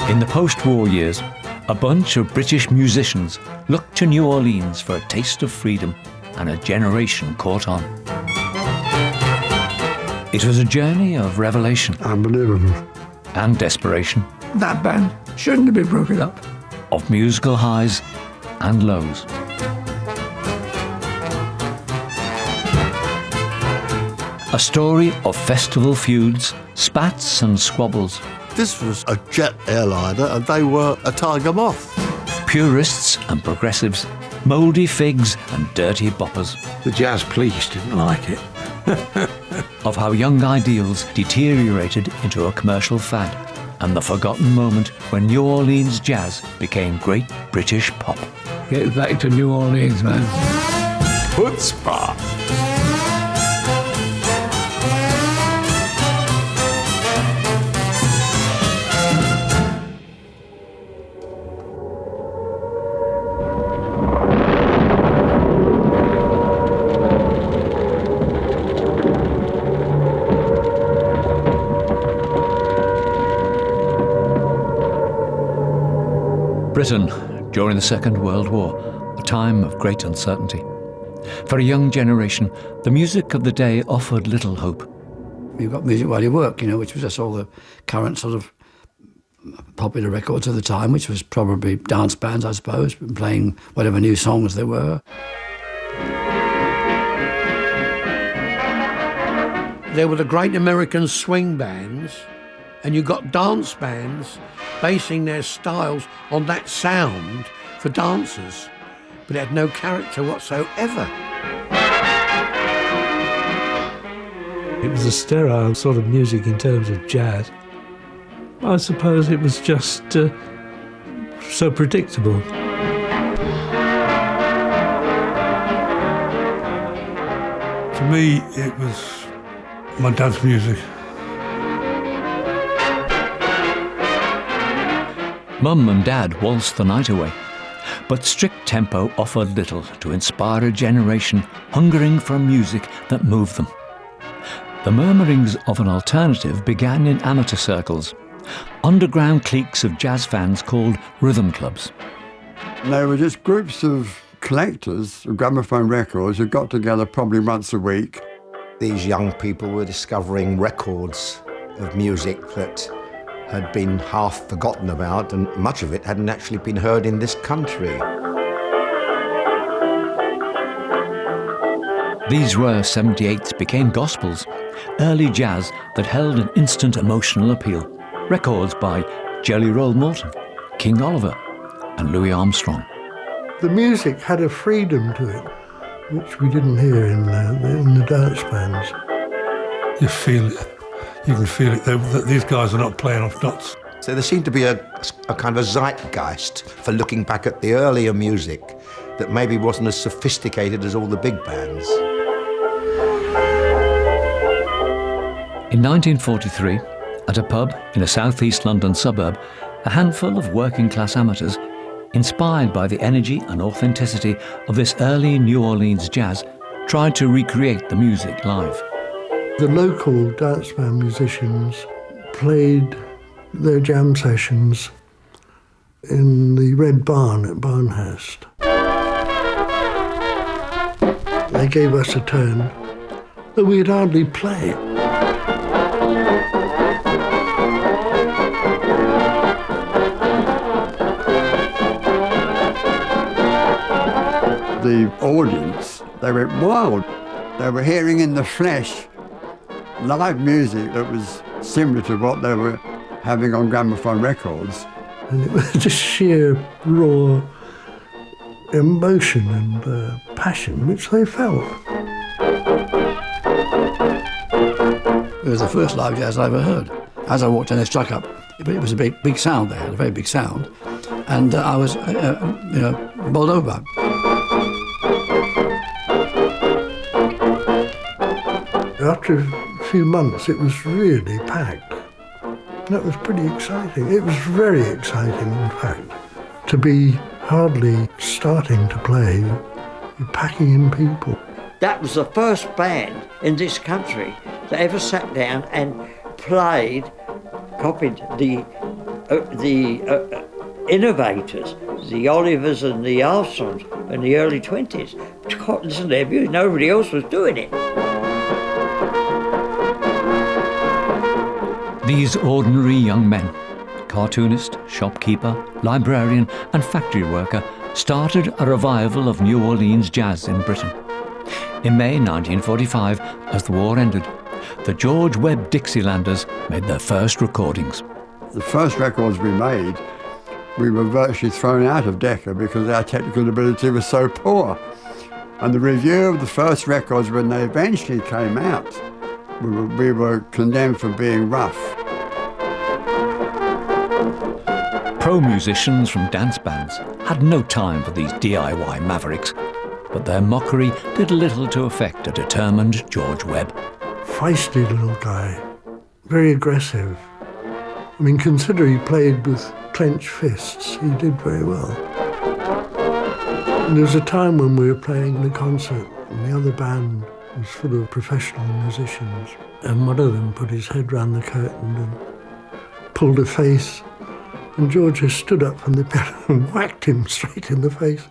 In the post-war years, a bunch of British musicians looked to New Orleans for a taste of freedom, and a generation caught on. It was a journey of revelation. Unbelievable. And desperation. That band shouldn't have been broken up. Of musical highs and lows. A story of festival feuds, spats and squabbles. This was a jet airliner and they were a tiger moth. Purists and progressives, mouldy figs and dirty boppers. The jazz police didn't like it. Of how young ideals deteriorated into a commercial fad, and the forgotten moment when New Orleans jazz became great British pop. Get back to New Orleans, man. Chutzpah. Britain, during the Second World War, a time of great uncertainty. For a young generation, the music of the day offered little hope. You've got music while you work, which was just all the current sort of popular records of the time, which was probably dance bands, I suppose, playing whatever new songs there were. There were the great American swing bands, and you got dance bands basing their styles on that sound for dancers, but it had no character whatsoever. It was a sterile sort of music in terms of jazz. I suppose it was just so predictable. For me, it was my dad's music. Mum and Dad waltzed the night away, but strict tempo offered little to inspire a generation hungering for music that moved them. The murmurings of an alternative began in amateur circles, underground cliques of jazz fans called rhythm clubs. They were just groups of collectors of gramophone records who got together probably once a week. These young people were discovering records of music that had been half forgotten about, and much of it hadn't actually been heard in this country. These rare 78s became gospels, early jazz that held an instant emotional appeal. Records by Jelly Roll Morton, King Oliver and Louis Armstrong. The music had a freedom to it, which we didn't hear in the dance bands. You feel it. You can feel it. These guys are not playing off dots. So there seemed to be a kind of a zeitgeist for looking back at the earlier music that maybe wasn't as sophisticated as all the big bands. In 1943, at a pub in a southeast London suburb, a handful of working-class amateurs, inspired by the energy and authenticity of this early New Orleans jazz, tried to recreate the music live. The local dance band musicians played their jam sessions in the Red Barn at Barnhurst. They gave us a turn, though we'd hardly play. The audience, they went wild. They were hearing in the flesh live music that was similar to what they were having on gramophone records. And it was just sheer, raw emotion and passion which they felt. It was the first live jazz I ever heard. As I walked in, they struck up. It was a big sound there, a very big sound. And I was, bowled over by it. After a few months, it was really packed. That was pretty exciting. It was very exciting, in fact, to be hardly starting to play, packing in people. That was the first band in this country that ever sat down and copied the innovators, the Olivers and the Armstrongs in the early 20s. Listen to their music, nobody else was doing it. These ordinary young men, cartoonist, shopkeeper, librarian and factory worker, started a revival of New Orleans jazz in Britain. In May 1945, as the war ended, the George Webb Dixielanders made their first recordings. The first records we made, we were virtually thrown out of Decca because our technical ability was so poor. And the review of the first records, when they eventually came out, we were condemned for being rough. Pro musicians from dance bands had no time for these DIY mavericks, but their mockery did little to affect a determined George Webb. Feisty little guy, very aggressive. I mean, consider he played with clenched fists. He did very well. And there was a time when we were playing in a concert and the other band was full of professional musicians, and one of them put his head round the curtain and pulled a face, and George just stood up from the piano and whacked him straight in the face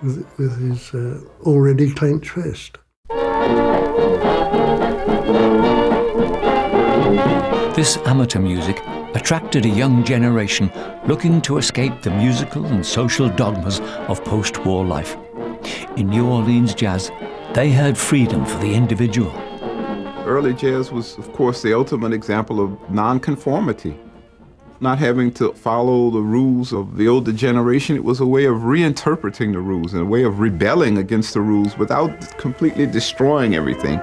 with his already clenched fist. This amateur music attracted a young generation looking to escape the musical and social dogmas of post-war life. In New Orleans jazz, they had freedom for the individual. Early jazz was, of course, the ultimate example of nonconformity. Not having to follow the rules of the older generation, it was a way of reinterpreting the rules and a way of rebelling against the rules without completely destroying everything.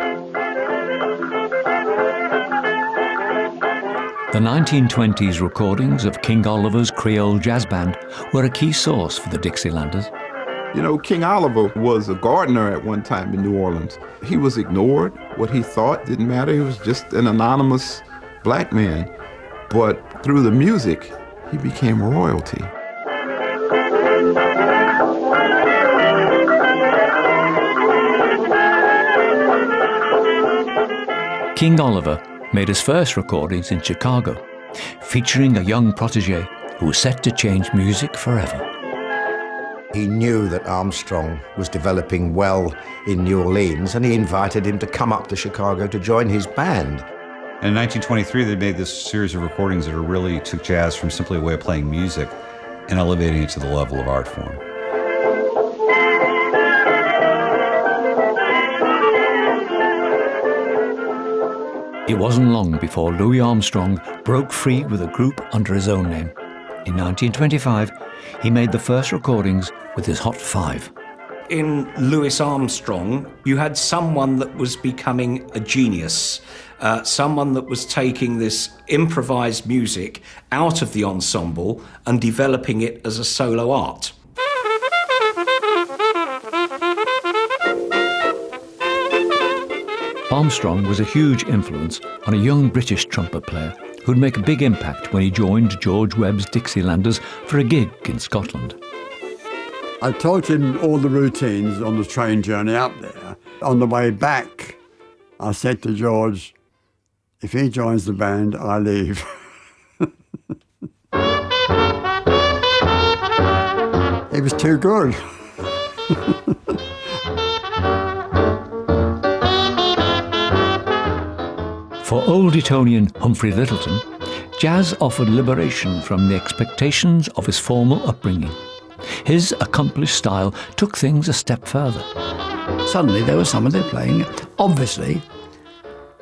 The 1920s recordings of King Oliver's Creole Jazz Band were a key source for the Dixielanders. You know, King Oliver was a gardener at one time in New Orleans. He was ignored. What he thought didn't matter. He was just an anonymous black man. But through the music, he became royalty. King Oliver made his first recordings in Chicago, featuring a young protege who was set to change music forever. He knew that Armstrong was developing well in New Orleans, and he invited him to come up to Chicago to join his band. And in 1923, they made this series of recordings that really took jazz from simply a way of playing music and elevating it to the level of art form. It wasn't long before Louis Armstrong broke free with a group under his own name. In 1925, he made the first recordings with his Hot Five. In Louis Armstrong, you had someone that was becoming a genius, someone that was taking this improvised music out of the ensemble and developing it as a solo art. Armstrong was a huge influence on a young British trumpet player who'd make a big impact when he joined George Webb's Dixielanders for a gig in Scotland. I taught him all the routines on the train journey up there. On the way back, I said to George, if he joins the band, I leave. He was too good. For old Etonian Humphrey Lyttelton, jazz offered liberation from the expectations of his formal upbringing. His accomplished style took things a step further. Suddenly there was someone there playing. Obviously,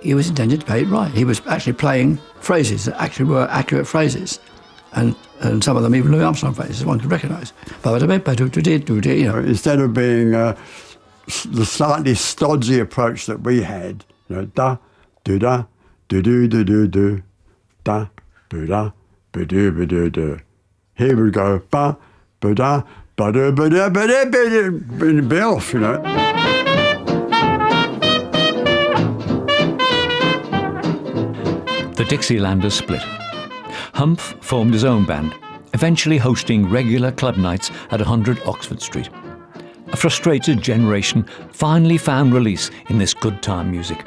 he was intended to play it right. He was actually playing phrases that actually were accurate phrases. And some of them even Louis Armstrong phrases one could recognise. You know. Instead of being the slightly stodgy approach that we had, you know, da, do da, do do do do do, da, do da, ba do ba do do. Here we go, ba, ba da, ba do ba do ba do ba do, be off, you know. The Dixielanders split. Humph formed his own band, eventually hosting regular club nights at 100 Oxford Street. A frustrated generation finally found release in this good time music.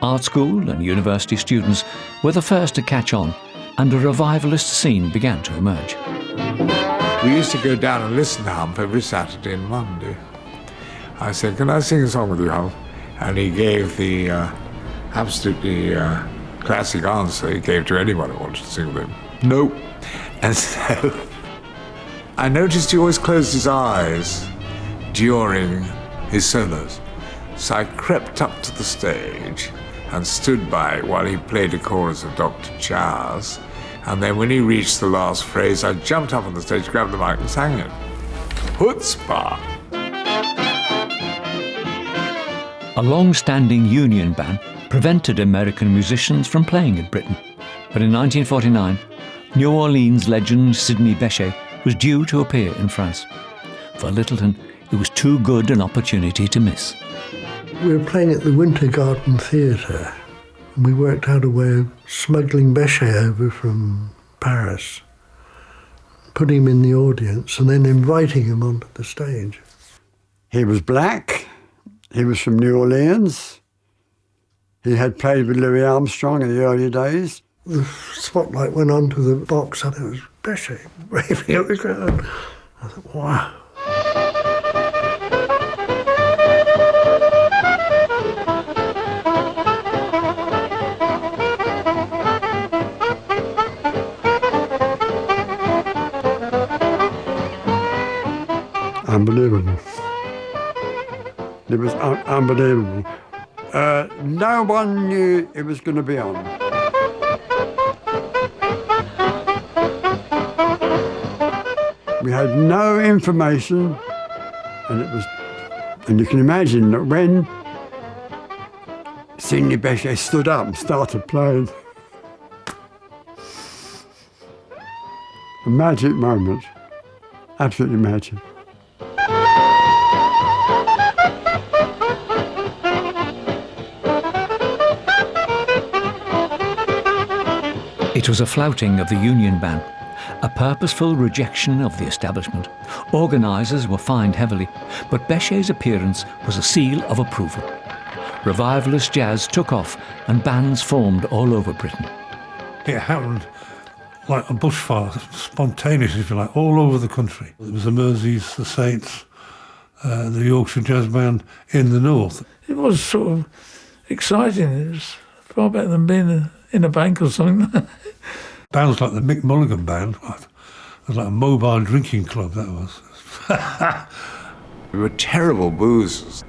Art school and university students were the first to catch on, and a revivalist scene began to emerge. We used to go down and listen to Hump every Saturday and Monday. I said, "Can I sing a song with you, Hump?" And he gave the absolutely classic answer he gave to anyone who wanted to sing with him: "Nope." And so I noticed he always closed his eyes during his solos. So I crept up to the stage and stood by while he played a chorus of Dr. Jazz. And then when he reached the last phrase, I jumped up on the stage, grabbed the mic and sang it. Chutzpah! A long-standing union ban prevented American musicians from playing in Britain. But in 1949, New Orleans legend Sidney Bechet was due to appear in France. For Littleton, it was too good an opportunity to miss. We were playing at the Winter Garden Theatre, and we worked out a way of smuggling Bechet over from Paris, putting him in the audience, and then inviting him onto the stage. He was black. He was from New Orleans. He had played with Louis Armstrong in the early days. The spotlight went onto the box, and it was Bechet raving at the crowd. I thought, wow. Unbelievable. It was unbelievable. No one knew it was going to be on. We had no information, and you can imagine that when Sidney Bechet stood up and started playing, a magic moment, absolutely magic. It was a flouting of the union ban, a purposeful rejection of the establishment. Organisers were fined heavily, but Bechet's appearance was a seal of approval. Revivalist jazz took off and bands formed all over Britain. It happened like a bushfire, spontaneous, if you like, all over the country. There was the Merseys, the Saints, the Yorkshire Jazz Band in the north. It was sort of exciting. It was far better than being in a bank or something. Bands like the Mick Mulligan Band, it was like a mobile drinking club, that was. We were terrible boozers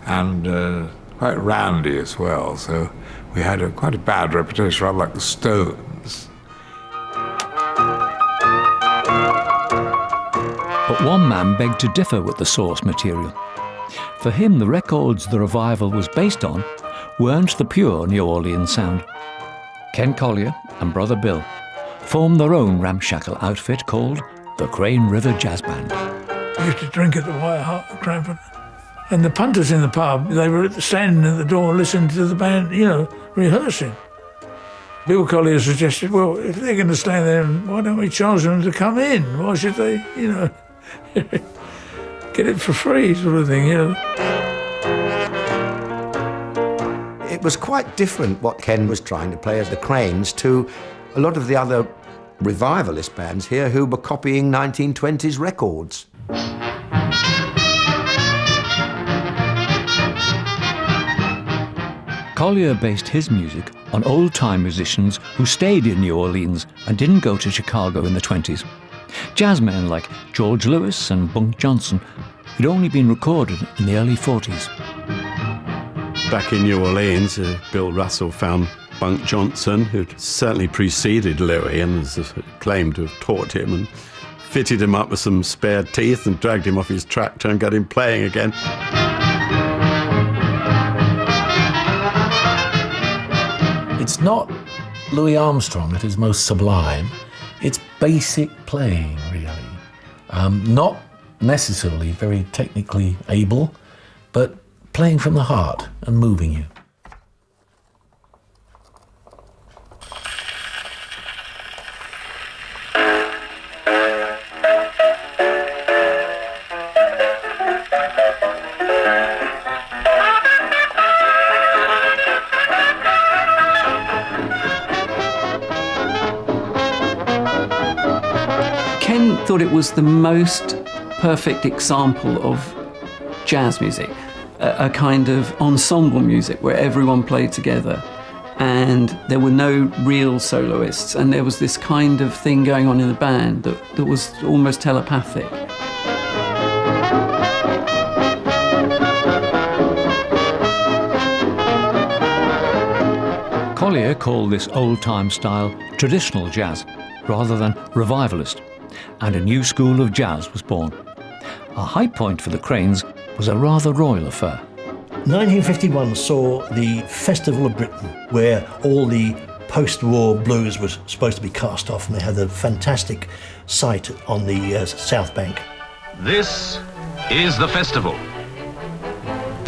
and quite randy as well, so we had quite a bad reputation, rather like the Stones. But one man begged to differ with the source material. For him, the records the revival was based on weren't the pure New Orleans sound. Ken Collier and Brother Bill formed their own ramshackle outfit called the Crane River Jazz Band. I used to drink at the White Hart at Cranford. And the punters in the pub, they were standing at the door listening to the band, rehearsing. Bill Collier suggested, well, if they're going to stand there, why don't we charge them to come in? Why should they, get it for free sort of thing, It was quite different what Ken was trying to play as the Cranes to a lot of the other revivalist bands here who were copying 1920s records. Collier based his music on old-time musicians who stayed in New Orleans and didn't go to Chicago in the 20s. Jazzmen like George Lewis and Bunk Johnson had only been recorded in the early 40s. Back in New Orleans, Bill Russell found Bunk Johnson, who'd certainly preceded Louis and was claimed to have taught him, and fitted him up with some spare teeth and dragged him off his tractor and got him playing again. It's not Louis Armstrong at his most sublime. It's basic playing, really. Not necessarily very technically able, but playing from the heart and moving you. Ken thought it was the most perfect example of jazz music, a kind of ensemble music where everyone played together and there were no real soloists, and there was this kind of thing going on in the band that was almost telepathic. Collier called this old-time style traditional jazz rather than revivalist, and a new school of jazz was born. A high point for the Cranes was a rather royal affair. 1951 saw the Festival of Britain, where all the post-war blues was supposed to be cast off, and they had a fantastic site on the South Bank. This is the festival.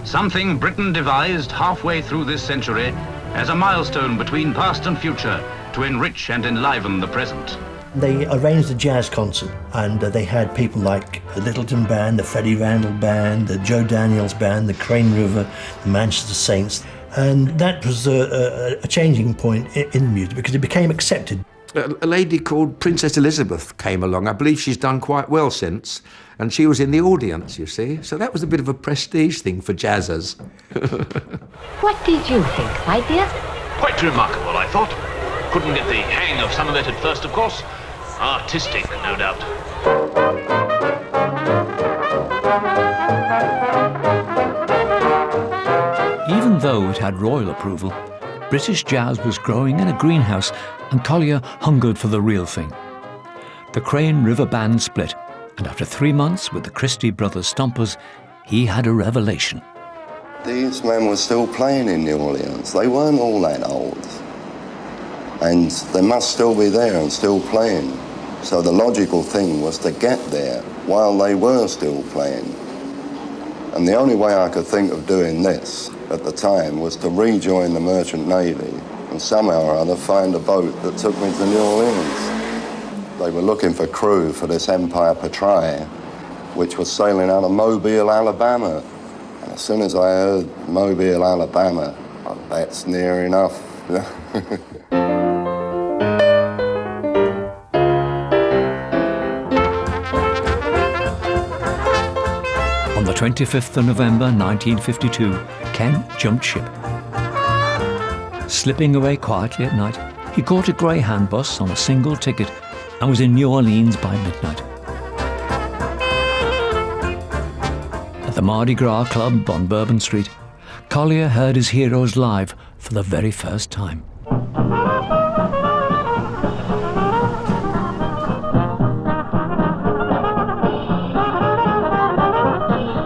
Something Britain devised halfway through this century as a milestone between past and future to enrich and enliven the present. They arranged a jazz concert, and they had people like the Littleton Band, the Freddie Randall Band, the Joe Daniels Band, the Crane River, the Manchester Saints, and that was a changing point in music because it became accepted. A lady called Princess Elizabeth came along. I believe she's done quite well since, and she was in the audience, you see. So that was a bit of a prestige thing for jazzers. What did you think, my dear? Quite remarkable, I thought. Couldn't get the hang of some of it at first, of course. Artistic, no doubt. Even though it had royal approval, British jazz was growing in a greenhouse, and Collier hungered for the real thing. The Crane River Band split, and after 3 months with the Christie Brothers Stompers, he had a revelation. These men were still playing in New Orleans. They weren't all that old. And they must still be there and still playing. So the logical thing was to get there while they were still playing. And the only way I could think of doing this at the time was to rejoin the Merchant Navy and somehow or other find a boat that took me to New Orleans. They were looking for crew for this Empire Patriot, which was sailing out of Mobile, Alabama. And as soon as I heard Mobile, Alabama, that's near enough. On the 25th of November 1952, Ken jumped ship. Slipping away quietly at night, he caught a Greyhound bus on a single ticket and was in New Orleans by midnight. At the Mardi Gras Club on Bourbon Street, Collier heard his heroes live for the very first time.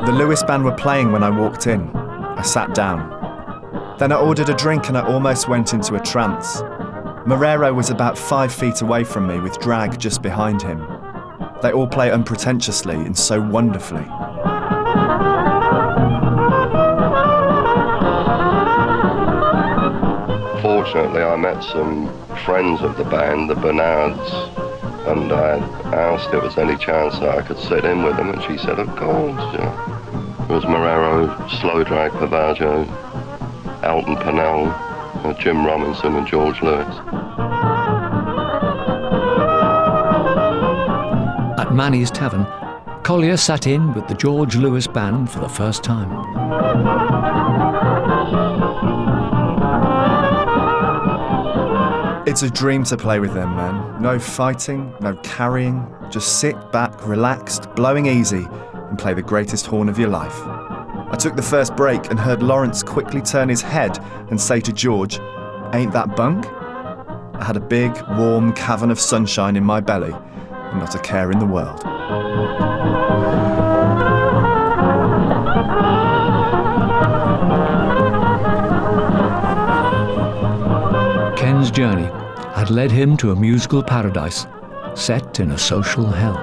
The Lewis Band were playing when I walked in. I sat down. Then I ordered a drink and I almost went into a trance. Marrero was about 5 feet away from me with Drag just behind him. They all play unpretentiously and so wonderfully. Fortunately, I met some friends of the band, the Bernards, and I asked if there was any chance that I could sit in with them, and she said, of course. Yeah. It was Marrero, Slow Drag Pavaggio, Alton Pennell, Jim Robinson and George Lewis. At Manny's Tavern, Collier sat in with the George Lewis Band for the first time. It's a dream to play with them, man. No fighting, no carrying, just sit back, relaxed, blowing easy, and play the greatest horn of your life. I took the first break and heard Lawrence quickly turn his head and say to George, "Ain't that bunk?" I had a big, warm cavern of sunshine in my belly, and not a care in the world. Ken's journey had led him to a musical paradise set in a social hell.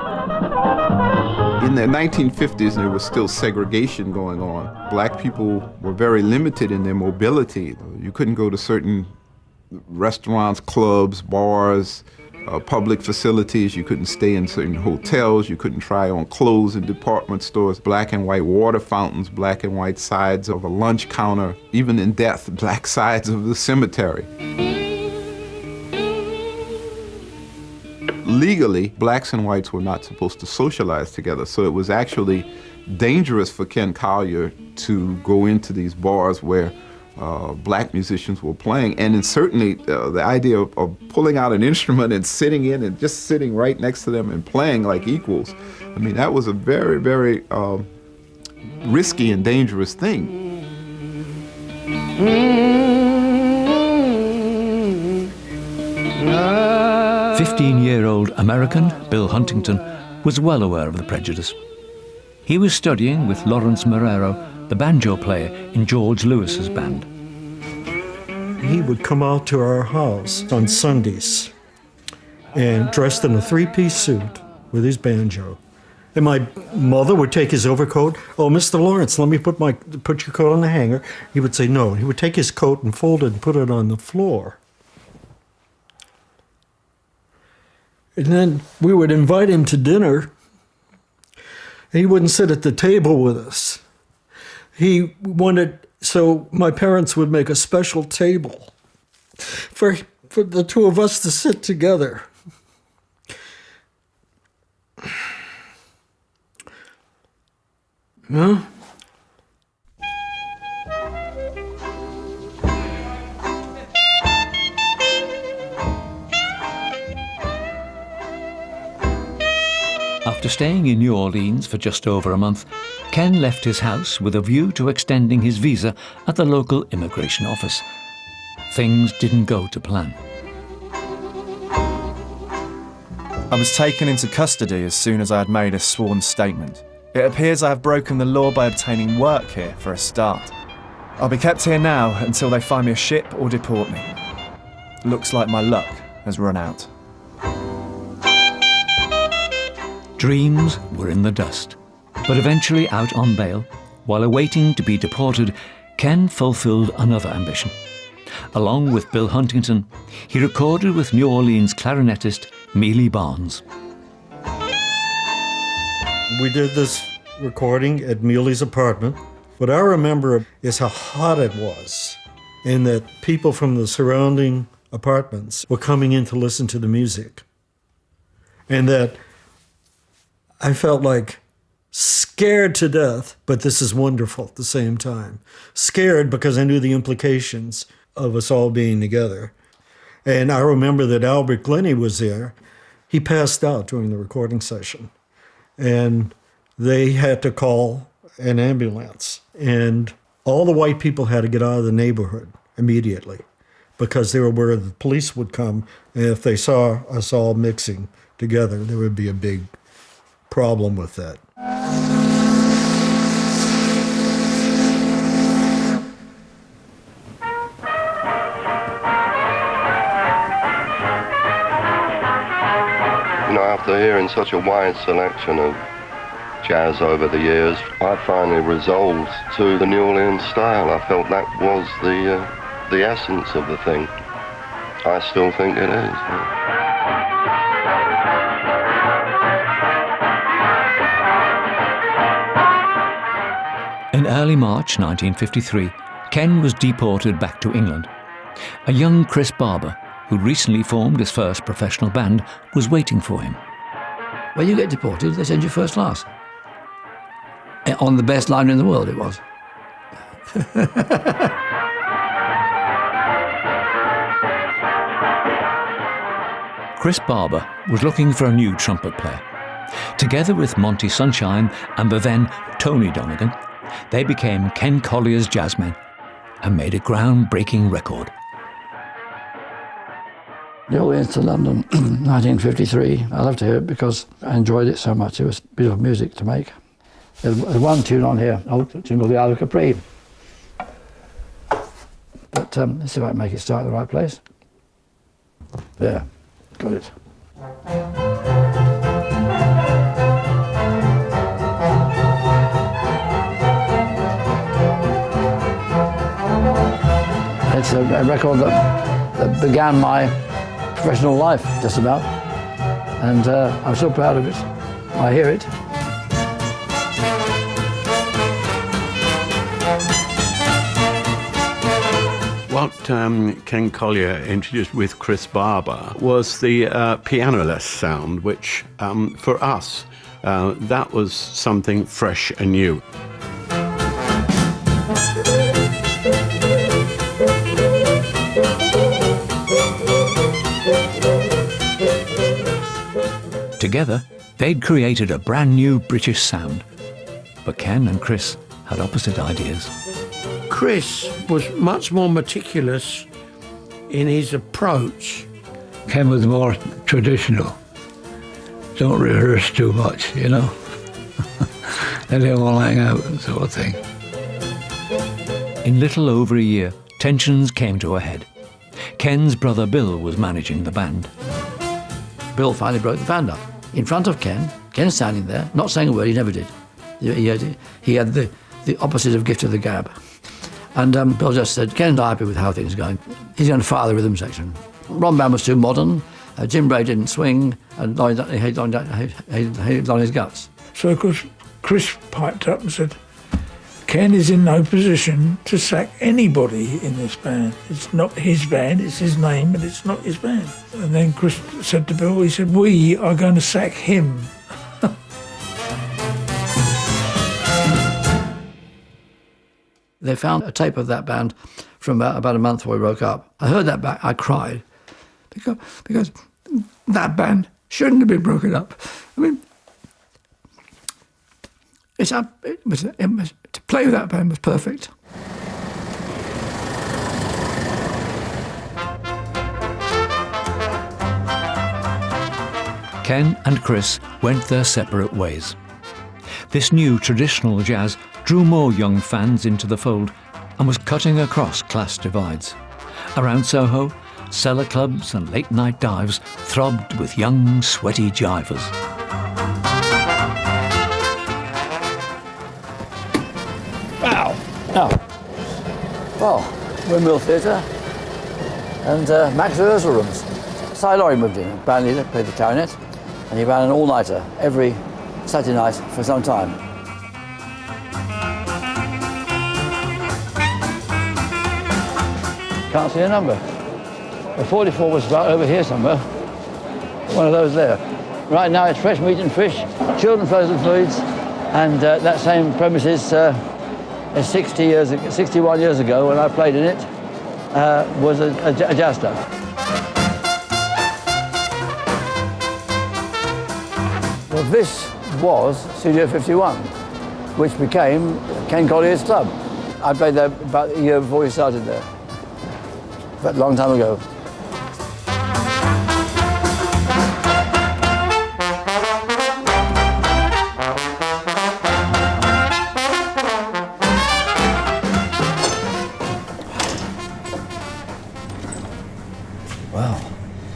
In the 1950s, there was still segregation going on. Black people were very limited in their mobility. You couldn't go to certain restaurants, clubs, bars, public facilities. You couldn't stay in certain hotels. You couldn't try on clothes in department stores. Black and white water fountains, black and white sides of a lunch counter. Even in death, black sides of the cemetery. legally, blacks and whites were not supposed to socialize together. So it was actually dangerous for Ken Collier to go into these bars where black musicians were playing. And then certainly the idea of pulling out an instrument and sitting in and just sitting right next to them and playing like equals, I mean, that was a very, very risky and dangerous thing. 15-year-old American Bill Huntington was well aware of the prejudice. He was studying with Lawrence Marrero, the banjo player in George Lewis's band. He would come out to our house on Sundays and dressed in a three-piece suit with his banjo. And my mother would take his overcoat. "Oh, Mr. Lawrence, let me put your coat on the hanger." He would say no. He would take his coat and fold it and put it on the floor. And then we would invite him to dinner. He wouldn't sit at the table with us. He wanted, so my parents would make a special table for the two of us to sit together. Huh? After staying in New Orleans for just over a month, Ken left his house with a view to extending his visa at the local immigration office. Things didn't go to plan. I was taken into custody as soon as I had made a sworn statement. It appears I have broken the law by obtaining work here for a start. I'll be kept here now until they find me a ship or deport me. Looks like my luck has run out. Dreams were in the dust, but eventually out on bail, while awaiting to be deported, Ken fulfilled another ambition. Along with Bill Huntington, he recorded with New Orleans clarinetist Mealy Barnes. We did this recording at Mealy's apartment. What I remember is how hot it was, and that people from the surrounding apartments were coming in to listen to the music. And that I felt like scared to death, but this is wonderful at the same time. Scared because I knew the implications of us all being together. And I remember that Albert Glennie was there. He passed out during the recording session. And they had to call an ambulance. And all the white people had to get out of the neighborhood immediately because they were where the police would come. And if they saw us all mixing together, there would be a big problem with that. You know, after hearing such a wide selection of jazz over the years, I finally resolved to the New Orleans style. I felt that was the essence of the thing. I still think it is. In early March 1953, Ken was deported back to England. A young Chris Barber, who'd recently formed his first professional band, was waiting for him. When you get deported, they send you first class. On the best liner in the world, it was. Chris Barber was looking for a new trumpet player. Together with Monty Sunshine and the then Tony Donegan, they became Ken Collier's Jazzmen and made a groundbreaking record. New Orleans to London, 1953. I love to hear it because I enjoyed it so much. It was beautiful music to make. There's one tune on here, old tune called the Isle of Capri. But let's see if I can make it start in the right place. There, got it. It's a record that began my professional life, just about. And I'm so proud of it. I hear it. What Ken Collier introduced with Chris Barber was the piano-less sound, which for us, that was something fresh and new. Together, they'd created a brand new British sound. But Ken and Chris had opposite ideas. Chris was much more meticulous in his approach. Ken was more traditional. Don't rehearse too much, you know. Let them all hang out, sort of thing. In little over a year, tensions came to a head. Ken's brother Bill was managing the band. Bill finally broke the band up in front of Ken. Ken standing there, not saying a word. He never did. He had the opposite of gift of the gab. And Bill just said, Ken's not happy with how things are going. He's going to fire the rhythm section. Ron Band was too modern. Jim Bray didn't swing, and he hated Lonnie's guts. So, of course, Chris piped up and said, Ken is in no position to sack anybody in this band. It's not his band, it's his name, and it's not his band. And then Chris said to Bill, he said, we are going to sack him. They found a tape of that band from about a month before we broke up. I heard that back, I cried, because that band shouldn't have been broken up. I mean, to play with that band was perfect. Ken and Chris went their separate ways. This new traditional jazz drew more young fans into the fold and was cutting across class divides. Around Soho, cellar clubs and late-night dives throbbed with young, sweaty jivers. Wow! Now, well, Windmill Theatre and Max rehearsal rooms. Cy Laurie moved in, band leader, played the clarinet, and he ran an all-nighter every Saturday night for some time. Can't see a number. The 44 was about over here somewhere. One of those there. Right now it's fresh meat and fish, children's frozen fluids, and that same premises 61 years ago when I played in it was a jazz club. Well, this was Studio 51, which became Ken Collier's club. I played there about a year before he started there. A long time ago. Well,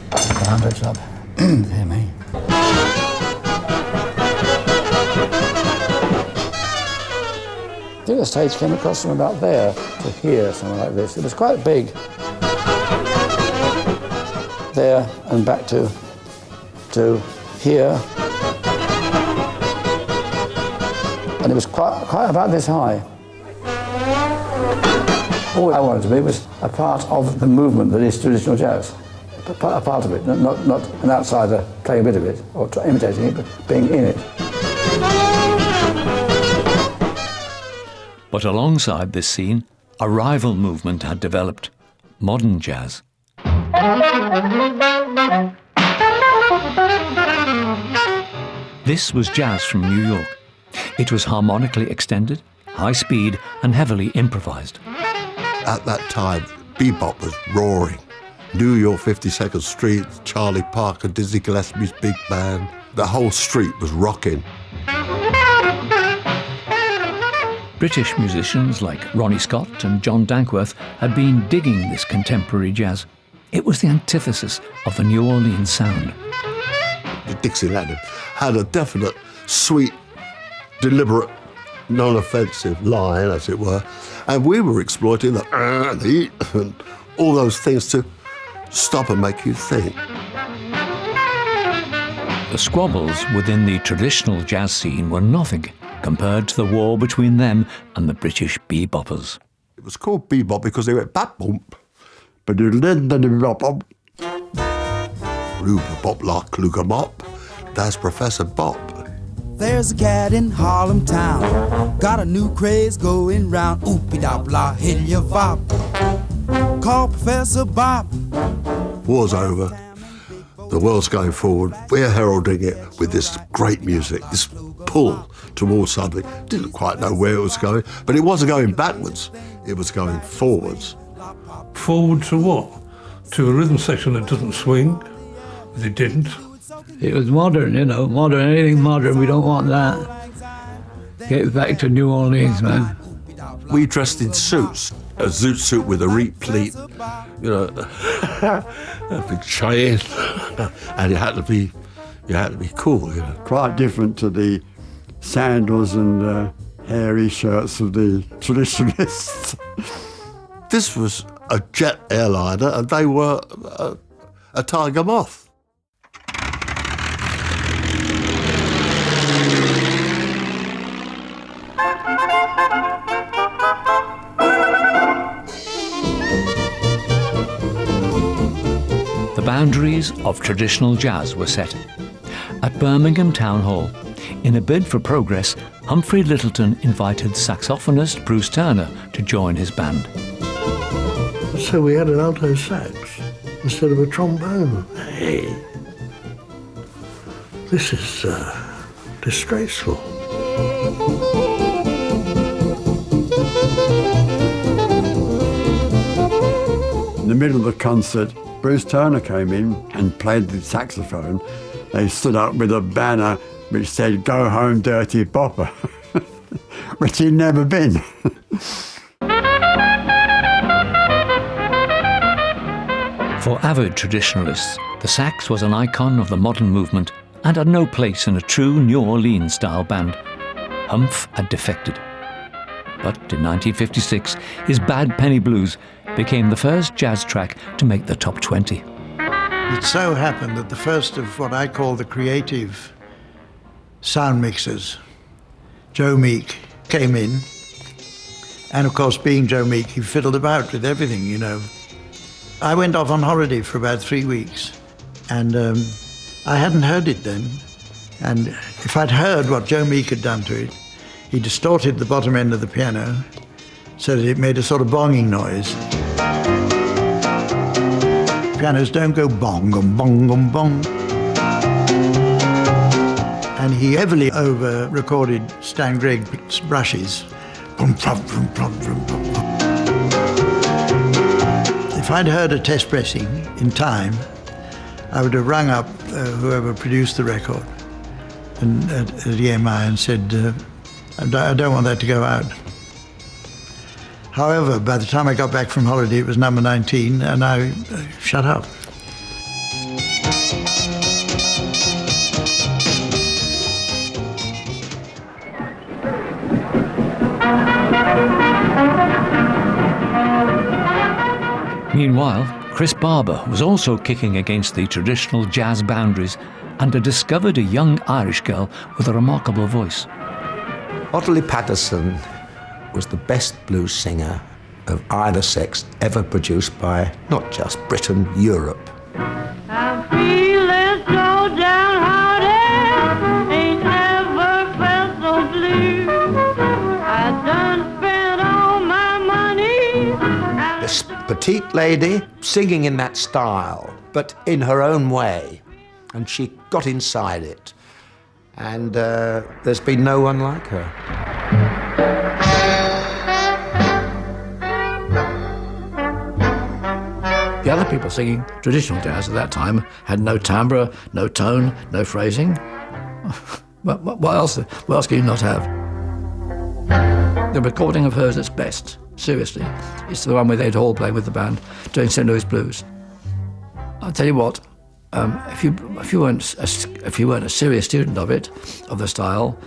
the Bando Club. Hear me. I think the stage came across from about there to here, something like this. It was quite big. There and back to here, and it was quite about this high. All I wanted to be was a part of the movement that is traditional jazz, a part of it, not an outsider playing a bit of it or imitating it, but being in it. But alongside this scene, a rival movement had developed: modern jazz. This was jazz from New York. It was harmonically extended, high speed, and heavily improvised. At that time, bebop was roaring. New York 52nd Street, Charlie Parker, Dizzy Gillespie's big band. The whole street was rocking. British musicians like Ronnie Scott and John Dankworth had been digging this contemporary jazz. It was the antithesis of the New Orleans sound. The Dixieland had a definite, sweet, deliberate, non-offensive line, as it were, and we were exploiting the and all those things to stop and make you think. The squabbles within the traditional jazz scene were nothing compared to the war between them and the British beboppers. It was called bebop because they went bap bump, Ba-doodle-did-da-doo-bop-bop. Roo-bop-lock-loo-ga-bop. That's Professor Bop. There's a cat in Harlem town, got a new craze going round. Oopie-dop-la, hit-ya-vop. Call Professor Bop. War's over. The world's going forward. We're heralding it with this great music, this pull towards something. Didn't quite know where it was going, but it wasn't going backwards. It was going forwards. Forward to what? To a rhythm section that doesn't swing? It didn't. It was modern, you know, modern, anything modern, we don't want that. Get back to New Orleans, man. We dressed in suits, a zoot suit with a replete, you know, a big chain, and you had to be cool, you know. Quite different to the sandals and hairy shirts of the traditionalists. This was a jet airliner, and they were a tiger moth. The boundaries of traditional jazz were set. At Birmingham Town Hall, in a bid for progress, Humphrey Lyttelton invited saxophonist Bruce Turner to join his band. So we had an alto sax instead of a trombone. Hey, this is disgraceful. In the middle of the concert, Bruce Turner came in and played the saxophone. They stood up with a banner which said, "Go home, dirty bopper," which he'd never been. For avid traditionalists, the sax was an icon of the modern movement and had no place in a true New Orleans-style band. Humph had defected. But in 1956, his Bad Penny Blues became the first jazz track to make the top 20. It so happened that the first of what I call the creative sound mixers, Joe Meek, came in. And of course, being Joe Meek, he fiddled about with everything, you know. I went off on holiday for about 3 weeks, and I hadn't heard it then. And if I'd heard what Joe Meek had done to it, he distorted the bottom end of the piano so that it made a sort of bonging noise. Pianos don't go bong, bong, bong, bong. And he heavily over-recorded Stan Gregg's brushes. Brum, brum, brum, brum, brum, brum. If I'd heard a test pressing in time, I would have rung up whoever produced the record and at EMI and said, I don't want that to go out. However, by the time I got back from holiday, it was number 19, and I shut up. Meanwhile, Chris Barber was also kicking against the traditional jazz boundaries and had discovered a young Irish girl with a remarkable voice. Ottilie Patterson was the best blues singer of either sex ever produced by not just Britain, Europe. I'm feeling so downhearted, ain't ever felt so blue. I done spent all my money. This petite lady singing in that style, but in her own way, and she got inside it. And there's been no one like her. The other people singing traditional jazz at that time had no timbre, no tone, no phrasing. What else can you not have? The recording of hers that's best, seriously, is the one with Ed Hall playing with the band, doing St. Louis Blues. I'll tell you what, if you weren't a serious student of it, of the style,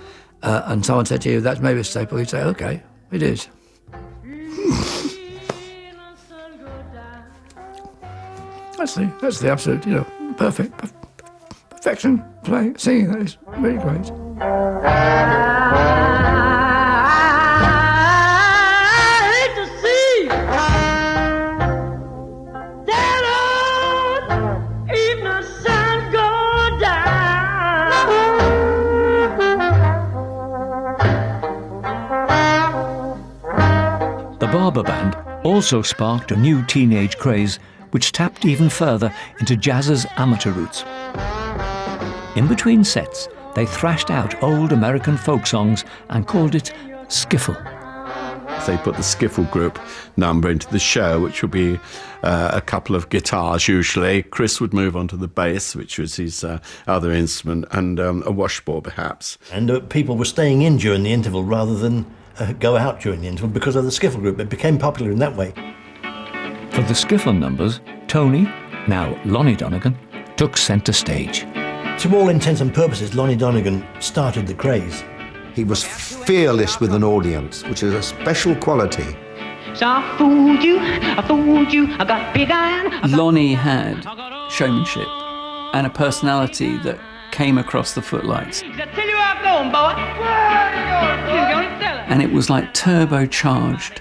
and someone said to you, "That's maybe a staple," you'd say, "Okay, it is." That's the absolute, perfection, playing, singing. That is really great. I hate to see band also sparked a new teenage craze which tapped even further into jazz's amateur roots. In between sets, they thrashed out old American folk songs and called it skiffle. They put the skiffle group number into the show, which would be a couple of guitars usually. Chris would move on to the bass, which was his other instrument, and a washboard perhaps. And people were staying in during the interval rather than go out during the interval because of the skiffle group. It became popular in that way. For the skiffle numbers, Tony, now Lonnie Donegan, took centre stage. To all intents and purposes, Lonnie Donegan started the craze. He was fearless with an audience, which is a special quality. So I fooled you, I got big iron. Lonnie had showmanship and a personality that came across the footlights. Tell you where I'm going, boy. And it was like turbocharged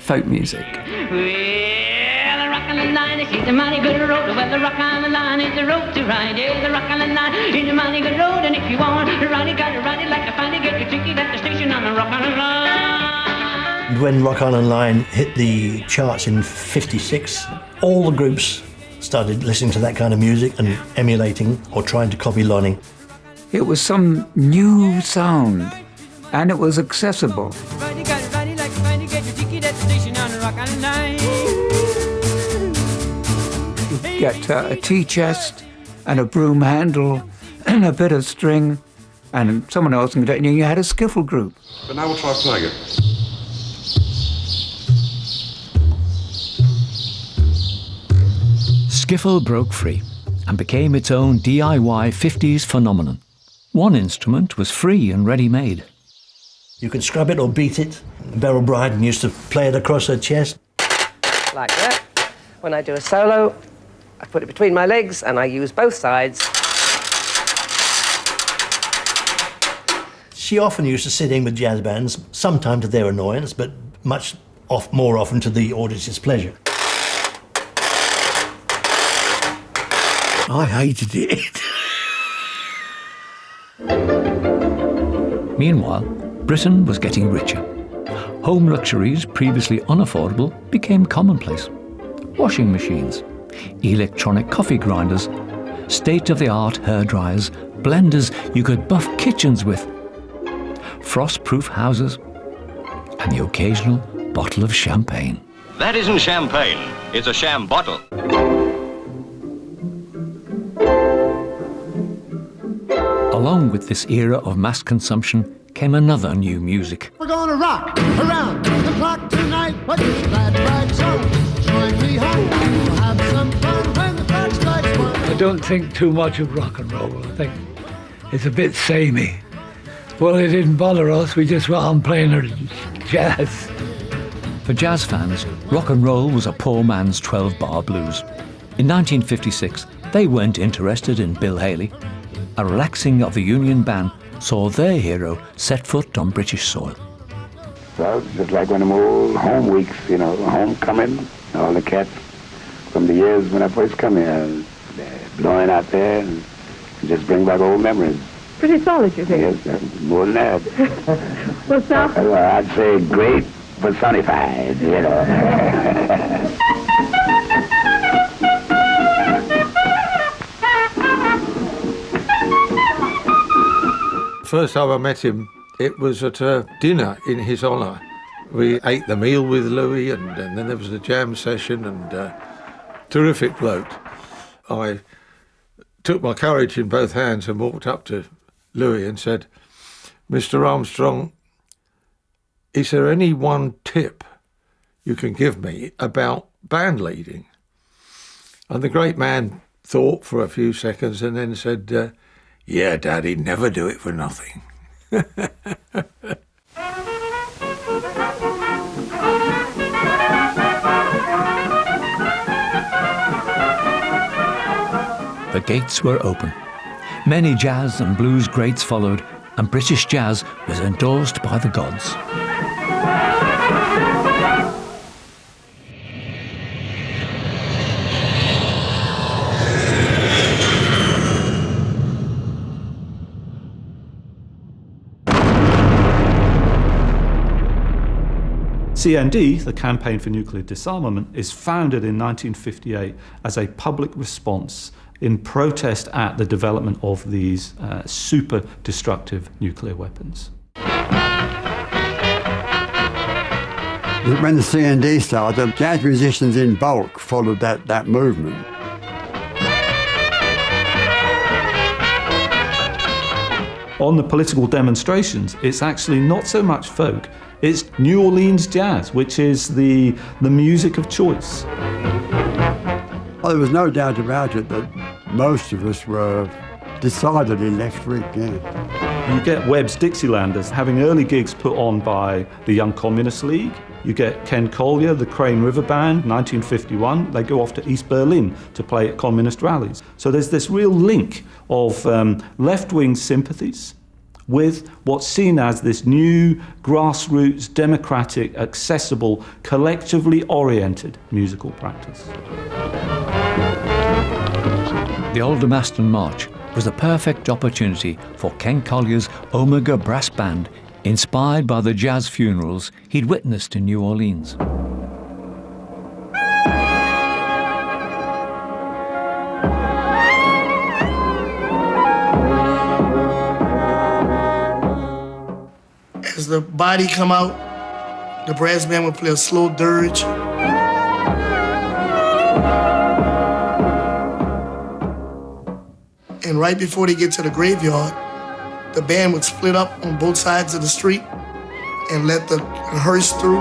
folk music. Well, the rock on the line is a mighty good road. Well, the rock on the line is the road to ride. Yeah, the rock on the line is a mighty good road. And if you want to ride it, gotta ride it like a find it. Get your ticket at the station on the rock on the line. When Rock On and Line hit the charts in '56, all the groups started listening to that kind of music and emulating or trying to copy Lonnie. It was some new sound, and it was accessible. Ride it, gotta ride it like a find it. Get your ticket at the station on the rock on the line. You get a tea chest and a broom handle and a bit of string, and someone else can do it, and you had a skiffle group. But now we'll try playing it. Skiffle broke free and became its own DIY 50s phenomenon. One instrument was free and ready-made. You could scrub it or beat it. Beryl Bryden used to play it across her chest. Like that. When I do a solo, I put it between my legs and I use both sides. She often used to sit in with jazz bands, sometimes to their annoyance, but more often to the audience's pleasure. I hated it. Meanwhile, Britain was getting richer. Home luxuries previously unaffordable became commonplace. Washing machines, electronic coffee grinders, state-of-the-art hairdryers, blenders you could buff kitchens with, frost-proof houses, and the occasional bottle of champagne. That isn't champagne, it's a sham bottle. Along with this era of mass consumption came another new music. We're gonna rock around the clock tonight. But it's glad bright sun, join me home. We'll have some fun when the clock strikes one. I don't think too much of rock and roll. I think it's a bit samey. Well, it didn't bother us. We just went on playing our jazz. For jazz fans, rock and roll was a poor man's 12-bar blues. In 1956, they weren't interested in Bill Haley. A relaxing of the Union band saw their hero set foot on British soil. Well, just like one of them old home weeks, homecoming, all the cats from the years when I first come here, they're blowing out there and just bring back old memories. Pretty solid, you think? Yes, more than that. Well, sir? Well, I'd say great personified, First time I met him, it was at a dinner in his honour. We ate the meal with Louis, and then there was a jam session, and terrific bloke. I took my courage in both hands and walked up to Louis and said, "Mr. Armstrong, is there any one tip you can give me about band leading?" And the great man thought for a few seconds and then said, "Yeah, Daddy, never do it for nothing." The gates were open. Many jazz and blues greats followed, and British jazz was endorsed by the gods. CND, the Campaign for Nuclear Disarmament, is founded in 1958 as a public response in protest at the development of these super destructive nuclear weapons. When the CND started, jazz musicians in bulk followed that movement. On the political demonstrations, it's actually not so much folk, it's New Orleans jazz, which is the music of choice. Well, there was no doubt about it that most of us were decidedly left-wing, yeah. You get Webb's Dixielanders having early gigs put on by the Young Communist League. You get Ken Collier, the Crane River Band, 1951. They go off to East Berlin to play at communist rallies. So there's this real link of left-wing sympathies with what's seen as this new, grassroots, democratic, accessible, collectively oriented musical practice. The Aldermaston March was the perfect opportunity for Ken Collier's Omega Brass Band, inspired by the jazz funerals he'd witnessed in New Orleans. As the body come out, the brass band would play a slow dirge. And right before they get to the graveyard, the band would split up on both sides of the street and let the hearse through.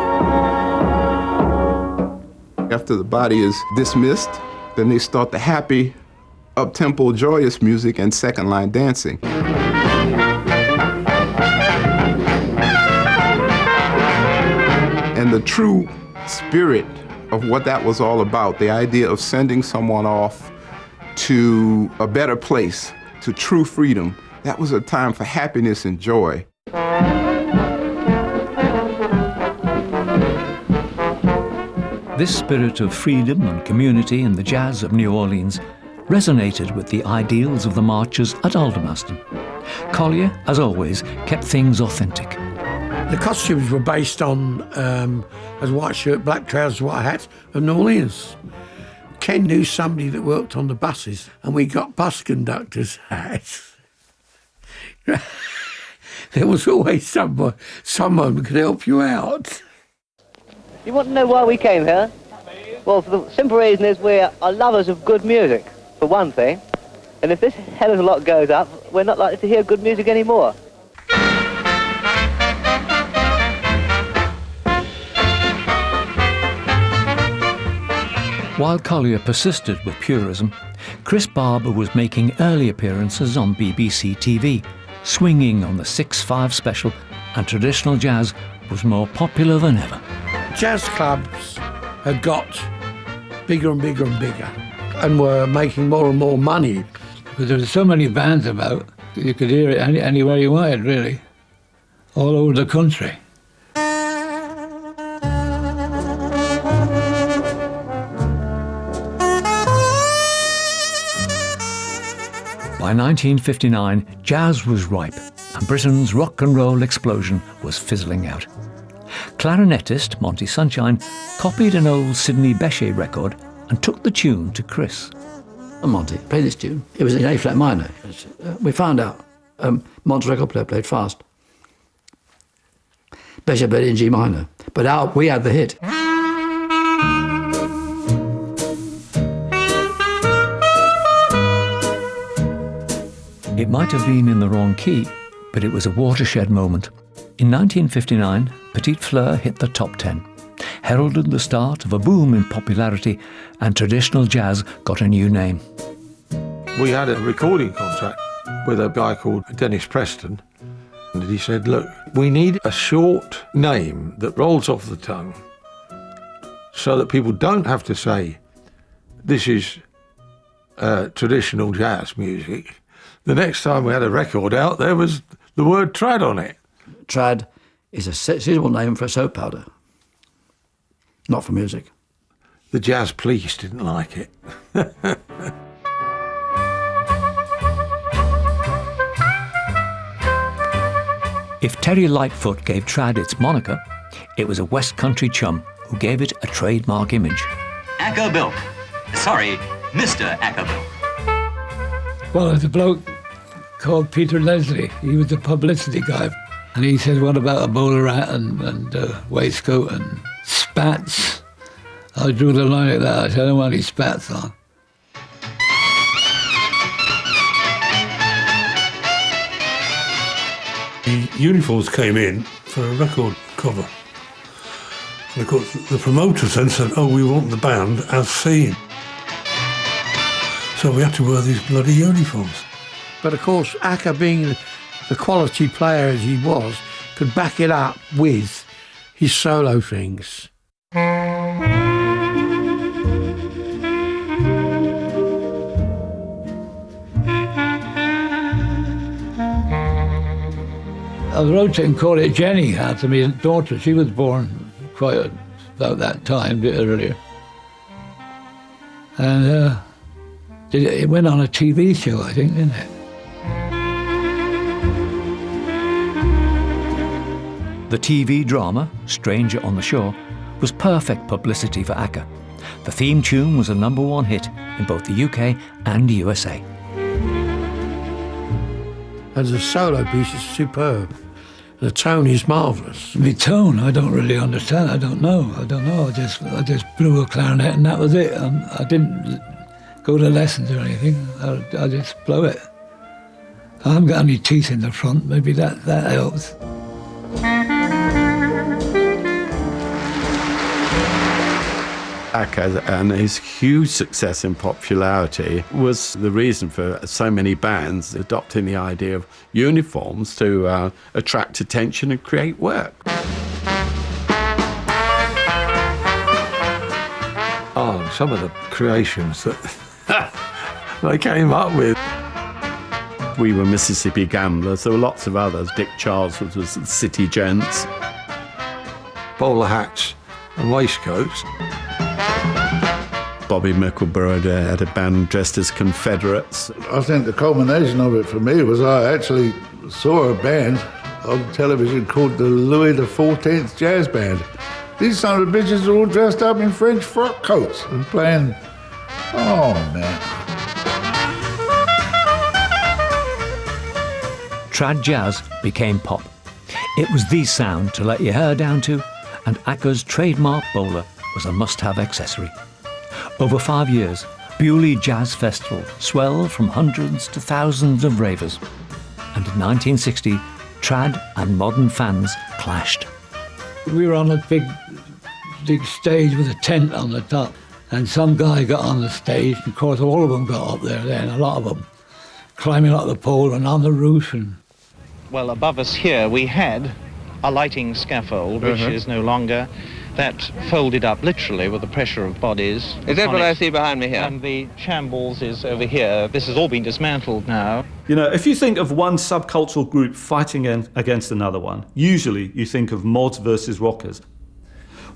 After the body is dismissed, then they start the happy, up-tempo, joyous music and second line dancing. And the true spirit of what that was all about, the idea of sending someone off to a better place, to true freedom, that was a time for happiness and joy. This spirit of freedom and community in the jazz of New Orleans resonated with the ideals of the marchers at Aldermaston. Collier, as always, kept things authentic. The costumes were based on a white shirt, black trousers, white hat of New Orleans. Ken knew somebody that worked on the buses, and we got bus conductors' hats. There was always someone who could help you out. You want to know why we came here? Well, for the simple reason is we are lovers of good music, for one thing. And if this hell of a lot goes up, we're not likely to hear good music anymore. While Collier persisted with purism, Chris Barber was making early appearances on BBC TV, swinging on the 6/5 special, and traditional jazz was more popular than ever. Jazz clubs had got bigger and bigger and bigger and were making more and more money. Because there were so many bands about, you could hear it anywhere you wanted, really, all over the country. By 1959, jazz was ripe, and Britain's rock and roll explosion was fizzling out. Clarinetist Monty Sunshine copied an old Sidney Bechet record and took the tune to Chris. Monty, play this tune. It was in A-flat minor. We found out Monty's record player played fast. Bechet played in G minor, but we had the hit. It might have been in the wrong key, but it was a watershed moment. In 1959, Petite Fleur hit the top 10, heralded the start of a boom in popularity, and traditional jazz got a new name. We had a recording contract with a guy called Dennis Preston, and he said, look, we need a short name that rolls off the tongue so that people don't have to say, this is traditional jazz music. The next time we had a record out, there was the word trad on it. Trad is a suitable name for a soap powder, not for music. The jazz police didn't like it. If Terry Lightfoot gave trad its moniker, It was a West Country chum who gave it a trademark image. Ackerbilk. Sorry, Mr. Ackerbilk. Well, there's a bloke called Peter Leslie. He was a publicity guy. And he said, what about a bowler hat and waistcoat and spats? I drew the line at that. I said, I don't want any spats on. The uniforms came in for a record cover. And of course, the promoters then said, oh, we want the band as seen. So we had to wear these bloody uniforms. But of course, Acker, being the quality player as he was, could back it up with his solo things. I was rotating called it Jenny after my daughter. She was born about that time, a bit earlier. And it went on a TV show, I think, didn't it? The TV drama, Stranger on the Shore, was perfect publicity for Acker. The theme tune was a #1 hit in both the UK and USA. As a solo piece, it's superb. The tone is marvellous. The tone, I don't really understand. I don't know. I just blew a clarinet and that was it. I didn't go to lessons or anything. I just blow it. I haven't got any teeth in the front. Maybe that helps. Acker and his huge success in popularity was the reason for so many bands adopting the idea of uniforms to attract attention and create work. Oh, some of the creations that they came up with. We were Mississippi Gamblers. There were lots of others. Dick Charles was City Gents. Bowler hats and waistcoats. Bobby Mickleborough had a band dressed as Confederates. I think the culmination of it for me was I actually saw a band on television called the Louis XIV Jazz Band. These son of bitches are all dressed up in French frock coats and playing. Oh, man. Trad jazz became pop. It was the sound to let your hair down to, and Acker's trademark bowler was a must-have accessory. Over 5 years, Bewley Jazz Festival swelled from hundreds to thousands of ravers. And in 1960, trad and modern fans clashed. We were on a big stage with a tent on the top, and some guy got on the stage, and of course all of them got up there then, a lot of them, climbing up the pole and on the roof. Well, above us here we had a lighting scaffold, which is no longer. That folded up literally with the pressure of bodies. Is that what I see behind me here? And the shambles is over here. This has all been dismantled now. You know, if you think of one subcultural group fighting against another one, usually you think of mods versus rockers.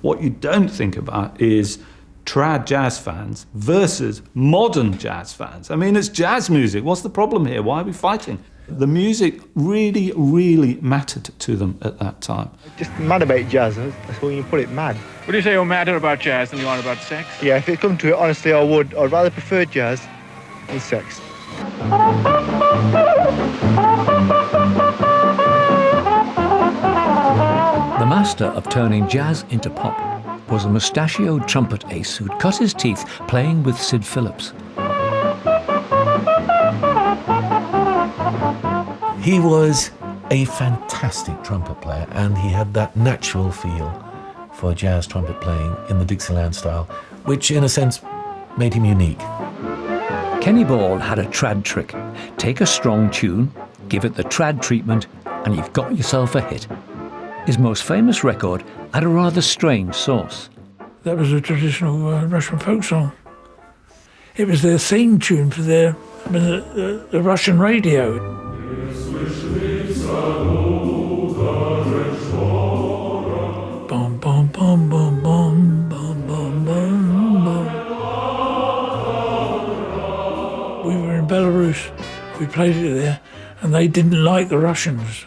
What you don't think about is trad jazz fans versus modern jazz fans. I mean, it's jazz music. What's the problem here? Why are we fighting? The music really, really mattered to them at that time. Just mad about jazz, that's all you put it, mad. Would you say you're madder about jazz than you are about sex? Yeah, if it come to it, honestly, I would. I'd rather prefer jazz than sex. The master of turning jazz into pop was a mustachioed trumpet ace who'd cut his teeth playing with Sid Phillips. He was a fantastic trumpet player, and he had that natural feel for jazz trumpet playing in the Dixieland style, which in a sense made him unique. Kenny Ball had a trad trick. Take a strong tune, give it the trad treatment, and you've got yourself a hit. His most famous record had a rather strange source. That was a traditional Russian folk song. It was their theme tune for the Russian radio. Bum, bum, bum, bum, bum, bum, bum, bum, bum. We were in Belarus. We played it there, and they didn't like the Russians.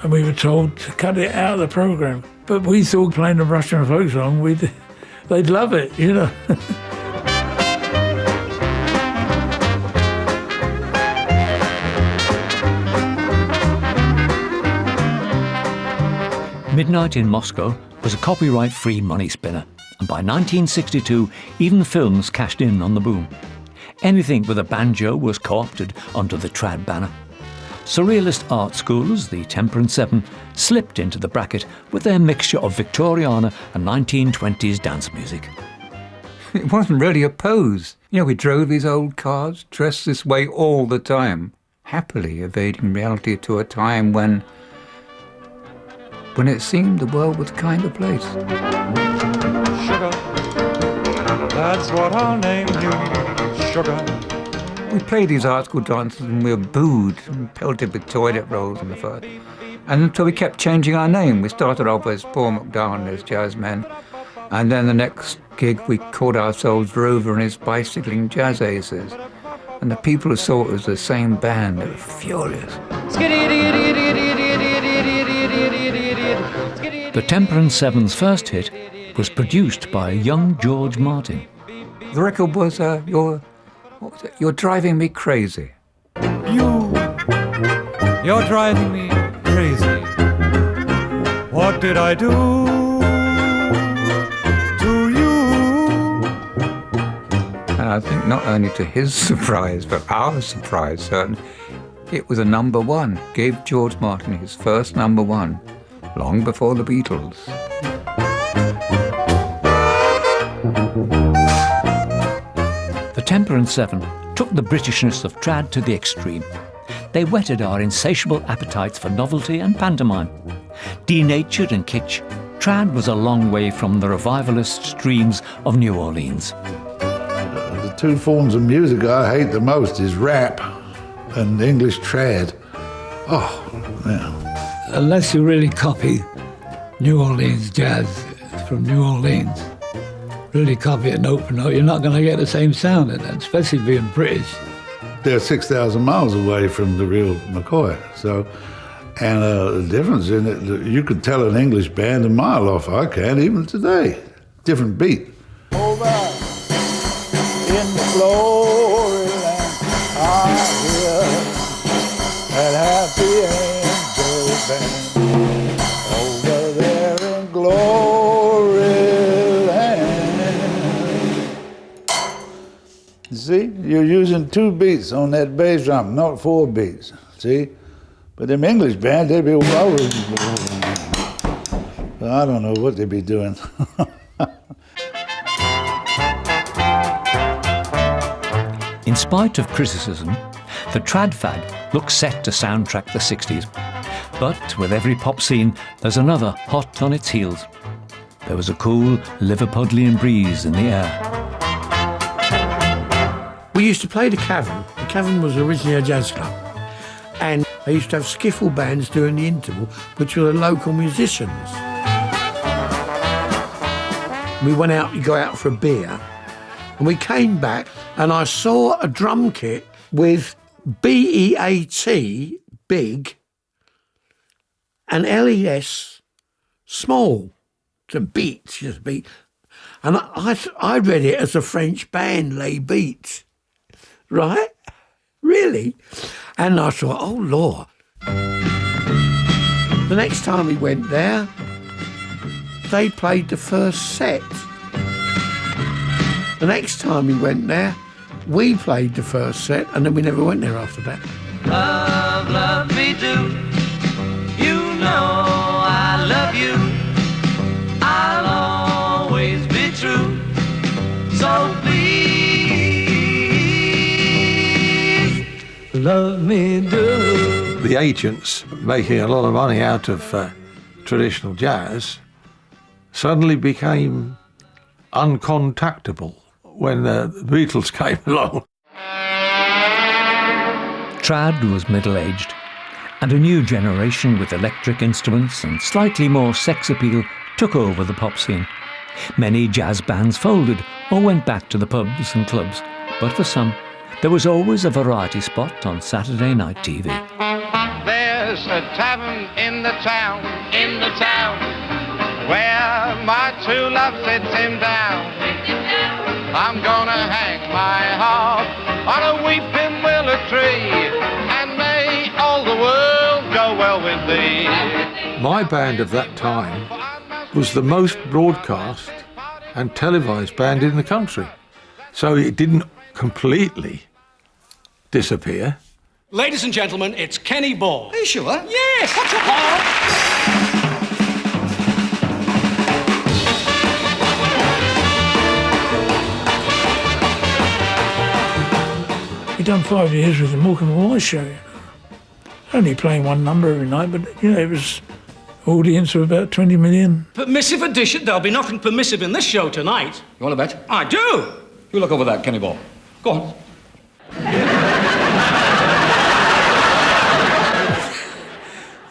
And we were told to cut it out of the programme. But we thought playing a Russian folk song, they'd love it, you know. Midnight in Moscow was a copyright-free money spinner, and by 1962, even films cashed in on the boom. Anything with a banjo was co-opted under the trad banner. Surrealist art schools, the Temperance Seven, slipped into the bracket with their mixture of Victoriana and 1920s dance music. It wasn't really a pose. You know, we drove these old cars, dressed this way all the time, happily evading reality to a time when it seemed the world was a kind of place. Sugar, that's what our name means, sugar. We played these art school dances and we were booed and pelted with toilet rolls in the first. And so we kept changing our name. We started off as Paul McDowell as Jazzmen, and then the next gig we called ourselves Rover and his Bicycling Jazz Aces. And the people who saw it was the same band, they were furious. The Temperance Seven's first hit was produced by a young George Martin. The record was You're Driving Me Crazy. You're driving me crazy. What did I do to you? And I think not only to his surprise, but our surprise, certainly, it was a number one. Gave George Martin his first number one, long before the Beatles. The Temperance Seven took the Britishness of trad to the extreme. They whetted our insatiable appetites for novelty and pantomime. Denatured and kitsch, trad was a long way from the revivalist streams of New Orleans. The two forms of music I hate the most is rap and English trad. Oh, yeah. Unless you really copy New Orleans jazz from New Orleans, really copy it note for note, you're not going to get the same sound in it, especially being British. They're 6,000 miles away from the real McCoy, and the difference in it, you could tell an English band a mile off. I can't even today. Different beat. Over in the glory land, I hear that happy angel band. Over there in glory land. See, you're using 2 beats on that bass drum, not 4 beats. See, but them English band, they be I don't know what they be doing. In spite of criticism, the trad fad looks set to soundtrack the 60s. But with every pop scene, there's another hot on its heels. There was a cool Liverpudlian breeze in the air. We used to play the Cavern. The Cavern was originally a jazz club. And they used to have skiffle bands doing the interval, which were the local musicians. We went out, you go out for a beer, and we came back, and I saw a drum kit with BEAT, big, and LES, small, to beat, just beat. And I read it as a French band, Les Beats, right? Really? And I thought, oh, Lord. The next time we went there, they played the first set. The next time we went there, we played the first set, and then we never went there after that. Love, love me do. You know I love you. I'll always be true. So please, love me do. The agents making a lot of money out of traditional jazz suddenly became uncontactable when the Beatles came along. Trad was middle-aged, and a new generation with electric instruments and slightly more sex appeal took over the pop scene. Many jazz bands folded or went back to the pubs and clubs, but for some, there was always a variety spot on Saturday night TV. There's a tavern in the town, where my true love sits him down. I'm gonna hang my harp on a weeping willow tree, and may all the world go well with thee. My band of that time was the most broadcast and televised band in the country. So it didn't completely disappear. Ladies and gentlemen, it's Kenny Ball. Are you sure? Yes, what's your part? He done 5 years with the Morecambe and Wise show, you know. Only playing one number every night, but, you know, it was audience of about 20 million. Permissive edition. There'll be nothing permissive in this show tonight. You want to bet? I do. You look over that, Kenny Ball. Go on.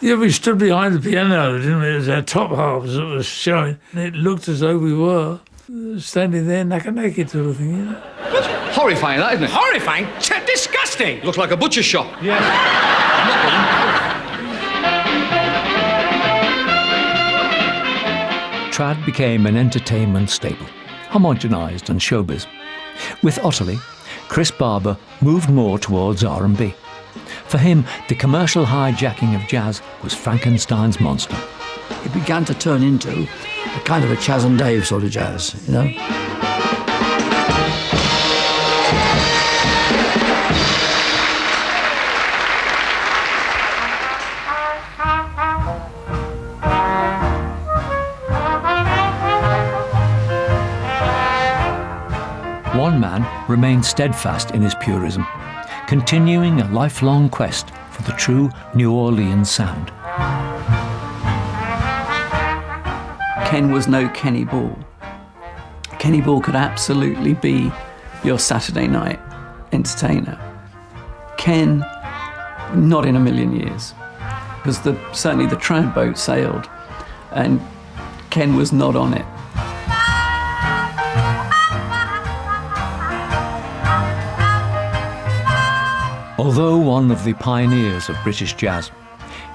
Yeah, we stood behind the piano, didn't we? It was our top halves that was showing. And it looked as though we were standing there naked sort of thing, you know. Horrifying, that, isn't it? Horrifying? Disgusting. Looks like a butcher's shop. Yeah. Trad became an entertainment staple, homogenised and showbiz. With Otterly, Chris Barber moved more towards R&B. For him, the commercial hijacking of jazz was Frankenstein's monster. It began to turn into a kind of a Chaz and Dave sort of jazz, you know. One man remained steadfast in his purism, continuing a lifelong quest for the true New Orleans sound. Ken was no Kenny Ball. Kenny Ball could absolutely be your Saturday night entertainer. Ken, not in a million years, because certainly the Trad boat sailed, and Ken was not on it. Although one of the pioneers of British jazz,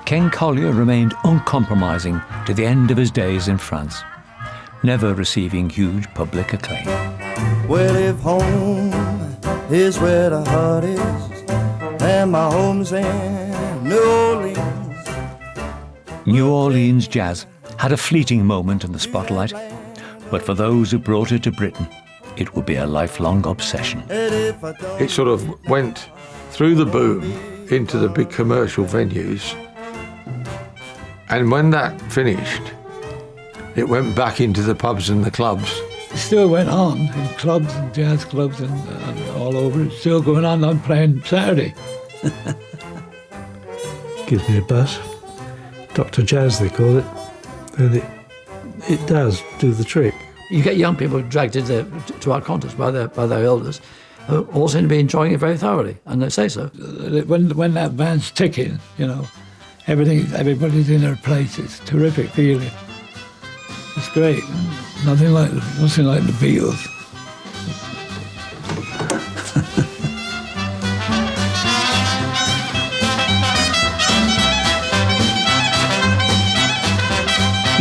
Ken Collier remained uncompromising to the end of his days in France, never receiving huge public acclaim. Well, if home is where the heart is, and my home's in New Orleans. New Orleans jazz had a fleeting moment in the spotlight, but for those who brought it to Britain, it would be a lifelong obsession. It sort of went through the boom into the big commercial venues, and when that finished, it went back into the pubs and the clubs. It still went on in clubs and jazz clubs and all over. It's still going on. I'm playing Saturday. Gives me a buzz. Dr. Jazz, they call it. And it does do the trick. You get young people dragged to our concerts by their elders, who all seem to be enjoying it very thoroughly, and they say so. When that band's ticking, you know, everybody's in their place. It's a terrific feeling. It's great. Nothing like the Beatles.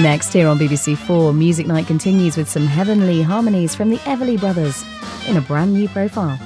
Next, here on BBC4, Music Night continues with some heavenly harmonies from the Everly Brothers in a brand new profile.